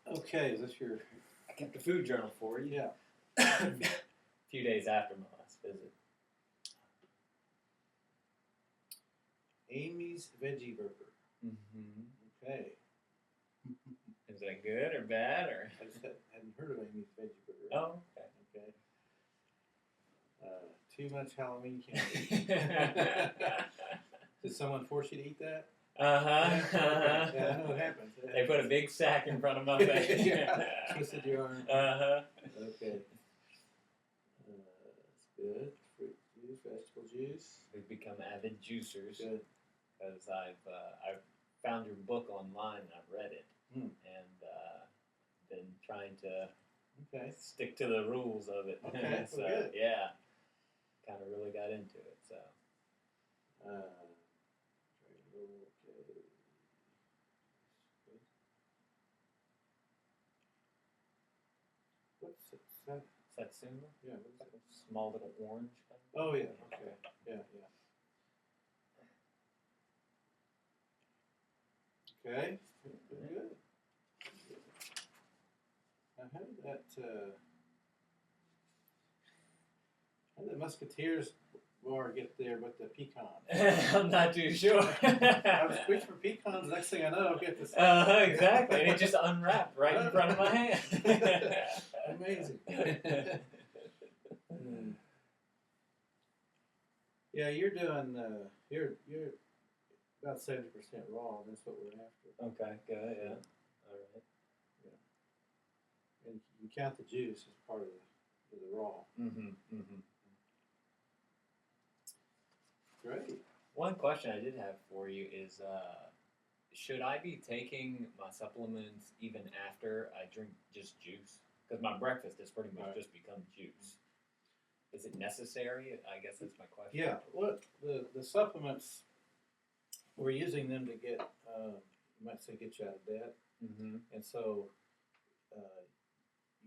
Okay, is this your... I kept a food journal for you. Yeah. A few days after my last visit. Amy's Veggie Burger. Mm-hmm. Okay. Is that good or bad? Or I just hadn't heard of Amy's Veggie Burger. Oh, okay. Too much Halloween candy. Did someone force you to eat that? Uh-huh. Yeah, I know what happens. They put a big sack in front of my face. Yeah. Twisted your arm. Uh-huh. Okay. That's good. Fruit juice, vegetable juice. We've become avid juicers. Good. Because I've found your book online and I've read it. And been trying to stick to the rules of it. Okay, So, good. yeah. Kind of really got into it, so. What's it? Satsuma? Yeah, what is it? Small little orange kind of. Oh, yeah, okay. Yeah. Okay, good. Now, how did that Musketeers bar get there with the pecans? I'm not too sure. I was reaching for pecans, next thing I know, I'll get this. Exactly, and it just unwrapped right in front of my hand. Amazing. Yeah, you're doing, you're about 70% raw, that's what we're after. Okay, good, yeah. All right. Yeah. And you count the juice as part of the raw. Great. One question I did have for you is, should I be taking my supplements even after I drink just juice? Because my breakfast has pretty much just become juice. Is it necessary? I guess that's my question. Yeah, what the supplements, we're using them to get, you might say, get you out of debt. And so,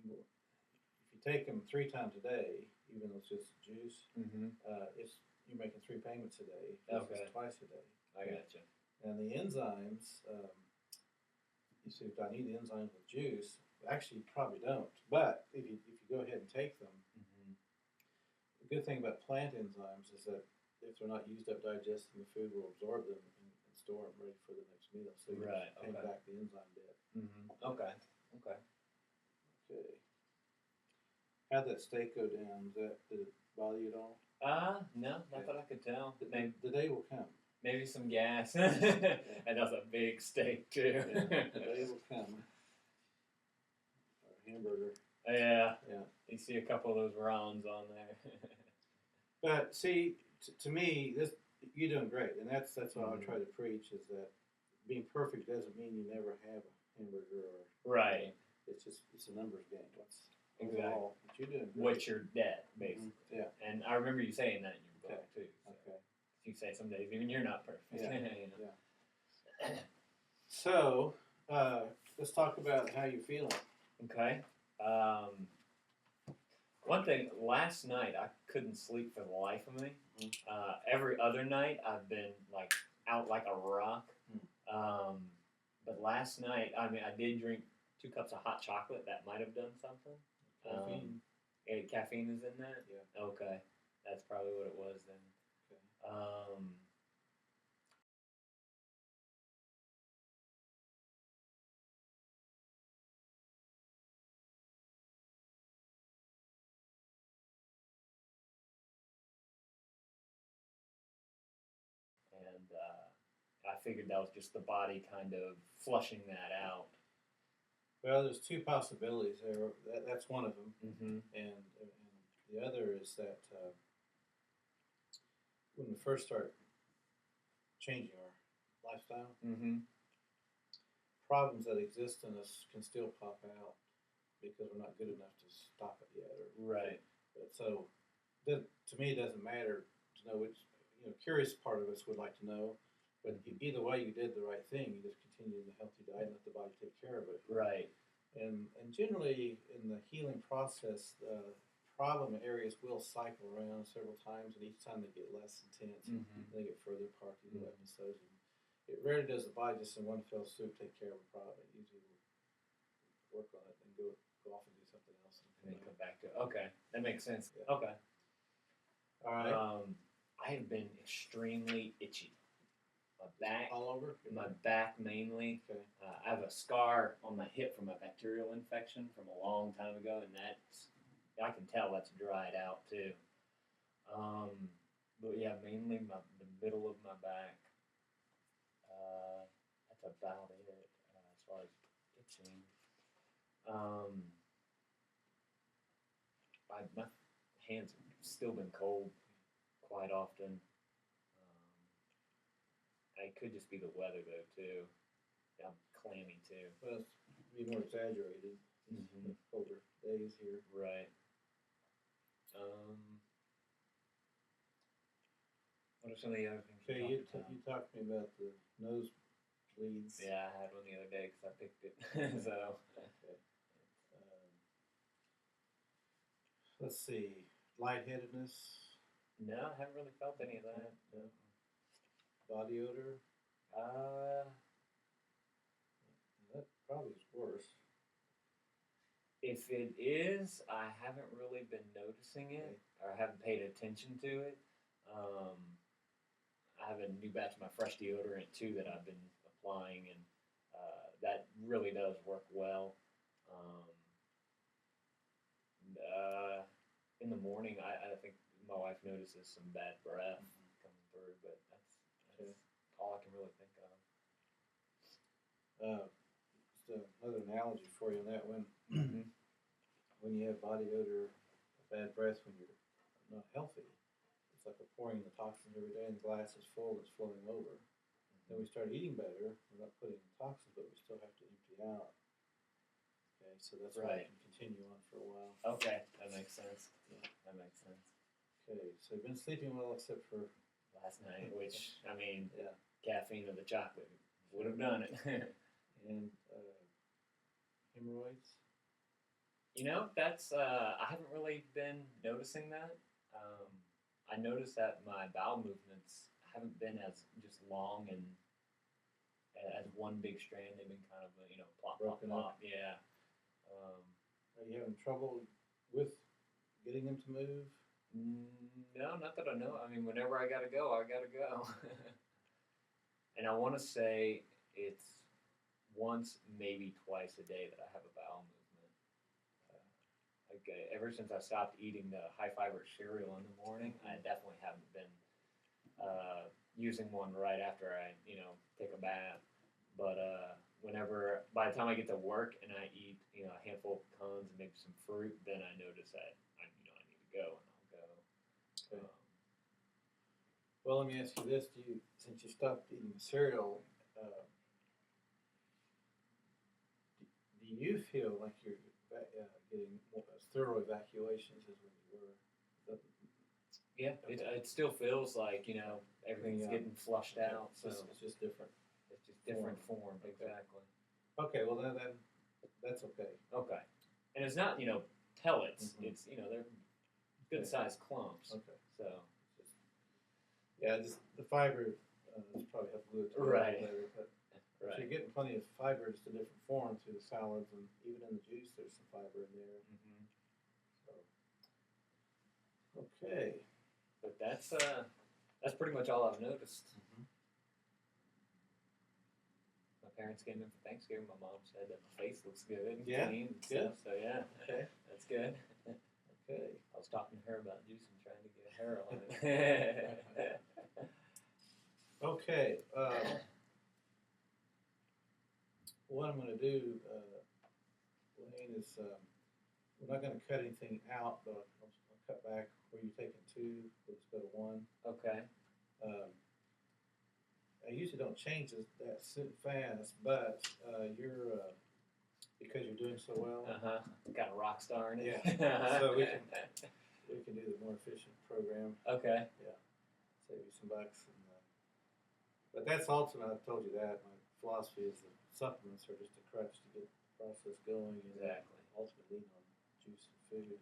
if you take them 3 times a day, even though it's just juice, you're making 3 payments a day. It's twice a day. I gotcha. And the enzymes, you see, if I need the enzymes with juice, actually you probably don't. But if you go ahead and take them, the good thing about plant enzymes is that if they're not used up digesting the food, we'll absorb them and store them ready for the next meal. So you pay back the enzyme debt. Okay. How'd that steak go down? Did it bother you at all? No, not that I could tell. The day will come. Maybe some gas. And that's a big steak, too. The day will come. Or a hamburger. Yeah. You see a couple of those rounds on there. But see, to me, you're doing great, and that's what I try to preach, is that being perfect doesn't mean you never have a hamburger or it's a numbers game. Overall, but you're doing great. What's your debt, basically? Yeah. And I remember you saying that in your book too. So. You say some days even you're not perfect. Yeah. So let's talk about how you're feeling. Okay. One thing, last night I couldn't sleep for the life of me. Every other night I've been out like a rock. But last night, I did drink 2 cups of hot chocolate. That might have done something. Caffeine. Caffeine is in that? Yeah. Okay. That's probably what it was then. And I figured that was just the body kind of flushing that out. Well, there's 2 possibilities there. That's one of them. And the other is that when we first start changing our lifestyle, problems that exist in us can still pop out because we're not good enough to stop it yet. So, to me, it doesn't matter to know which. Curious part of us would like to know, but either way, you did the right thing. You just continue the healthy diet and let the body take care of it. And generally, in the healing process, problem areas will cycle around several times, and each time they get less intense, and they get further apart through episodes. And it rarely does the body just in one fell swoop take care of a problem. It usually will work on it, and go off and do something else. And then come back to it. Okay, that makes sense. Yeah. Okay. All right. I have been extremely itchy. My back. All over? My back mainly. Okay. I have a scar on my hip from a bacterial infection from a long time ago, and I can tell that's dried out too. But yeah, mainly the middle of my back. That's about it as far as itching. My hands have still been cold quite often. It could just be the weather though too. I'm clammy too. Well, it's be more exaggerated. Mm-hmm. Colder days here. Right. What are some of the other things? Okay, you talked to me about the nose bleeds. Yeah, I had one the other day because I picked it. So. Okay. Let's see. Lightheadedness. No, I haven't really felt any of that. No. Body odor. That probably is worse. If it is, I haven't really been noticing it, or I haven't paid attention to it. I have a new batch of my fresh deodorant too that I've been applying, and that really does work well. In the morning, I think my wife notices some bad breath coming through, but that's all I can really think of. Just another analogy for you on that one. When you have body odor, bad breath, when you're not healthy, it's like we're pouring the toxins every day, and the glass is full, it's flowing over. Then we start eating better, we're not putting in toxins, but we still have to empty out. Okay, so that's why I can continue on for a while. Okay, that makes sense. Yeah, that makes sense. Okay, so you've been sleeping well except for last night, which, I mean, yeah, caffeine or the chocolate would have done it. And hemorrhoids? You know, that's, I haven't really been noticing that. I noticed that my bowel movements haven't been as just long and as one big strand. They've been kind of, plop, Broken plop, up. Yeah. Are you having trouble with getting them to move? No, not that I know. I mean, whenever I gotta go, I gotta go. And I want to say it's once, maybe twice a day that I have a bowel movement. Ever since I stopped eating the high-fiber cereal in the morning, I definitely haven't been using one right after I, take a bath. But by the time I get to work and I eat, a handful of pecans and maybe some fruit, then I notice that I need to go, and I'll go. Okay. Well, let me ask you this: since you stopped eating cereal, do you feel like you're getting more thorough evacuations as when you were? Yeah, it still feels like everything's getting flushed out. So it's just different. It's just different form, exactly. Okay, well then that's okay. Okay, and it's not pellets. It's they're good sized clumps. Okay, so just the fiber is probably helping glue it together better. But if you're getting plenty of fiber, just a different form through the salads, and even in the juice, there's some fiber in there. So okay, but that's pretty much all I've noticed. My parents came in for Thanksgiving. My mom said that my face looks good and clean and stuff. So yeah, that's good. Okay. I was talking to her about juice and trying to get hair on it. Okay. What I'm going to do, Lane, is we're not going to cut anything out, but I'll cut back where you're taking 2. Let's go to 1. Okay. I usually don't change that fast, but you're because you're doing so well. Got a rock star in it. Yeah. So we can do the more efficient program. Okay. Yeah. Save you some bucks. But that's ultimate. I've told you that. My philosophy is that supplements are just a crutch to get the process going. Exactly. Ultimately, on juice and food.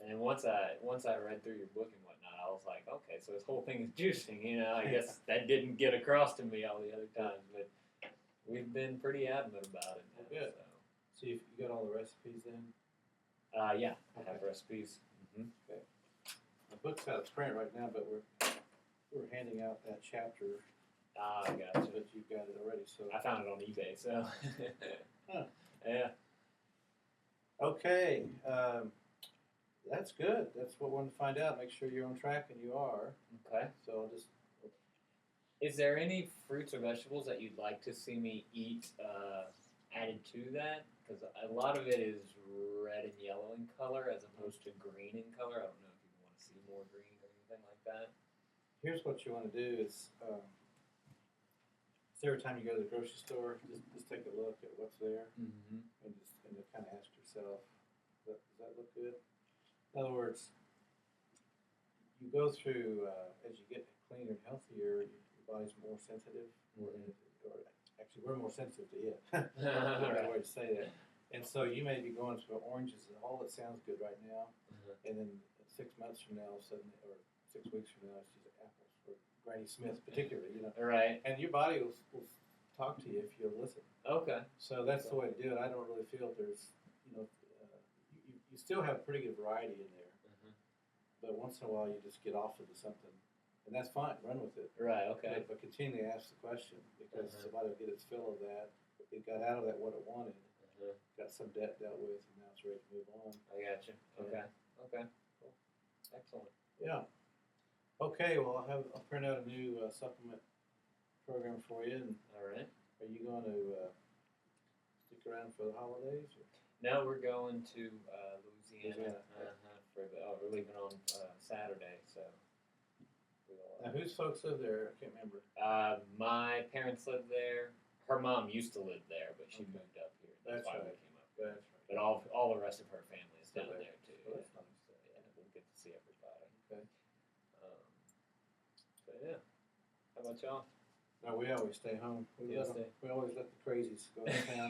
And once I read through your book and whatnot, I was like, okay, so this whole thing is juicing. I guess that didn't get across to me all the other times, but we've been pretty adamant about it now. Good. So you got all the recipes then? Yeah, I have recipes. Mm-hmm. Okay. The book's out of print right now, but we're handing out that chapter. I gotcha. But you've got it already, so. I found it on eBay, so. Huh. Yeah. Okay. That's good. That's what we wanted to find out. Make sure you're on track, and you are. Okay. So I'll just. Is there any fruits or vegetables that you'd like to see me eat added to that? Because a lot of it is red and yellow in color as opposed to green in color. I don't know if you want to see more green or anything like that. Here's what you want to do is every time you go to the grocery store, just take a look at what's there, Mm-hmm. and just kind of ask yourself, does that look good? In other words, you go through as you get cleaner and healthier, your body's more sensitive, or actually we're more sensitive to it. That's a better way to say that. And so you may be going through oranges and all that sounds good right now, and then 6 months from now, suddenly, or 6 weeks from now, it's just apples, or Granny Smith particularly, Right. And your body will talk to you if you'll listen. Okay. So that's the way to do it. I don't really feel there's, you still have pretty good variety in there, but once in a while you just get off into something, and that's fine. Run with it. Right. Okay. But continually ask the question, because somebody will get its fill of that. It got out of that what it wanted, got some debt dealt with, and now it's ready to move on. I got you. Okay. Okay. Cool. Excellent. Yeah. Okay. Well, I'll print out a new supplement program for you. And All right. are you going to stick around for the holidays? Or? No, we're going to Louisiana. Louisiana. We're leaving on Saturday, so. Now, whose folks live there? I can't remember. My parents live there. Her mom used to live there, but she moved up here. That's why right. we came up here. That's right. But all the rest of her family is down Still there too. Oh, that's nice. So, yeah, we'll get to see everybody. Okay. But yeah, how about y'all? No, we always stay home. We always let the crazies go to town.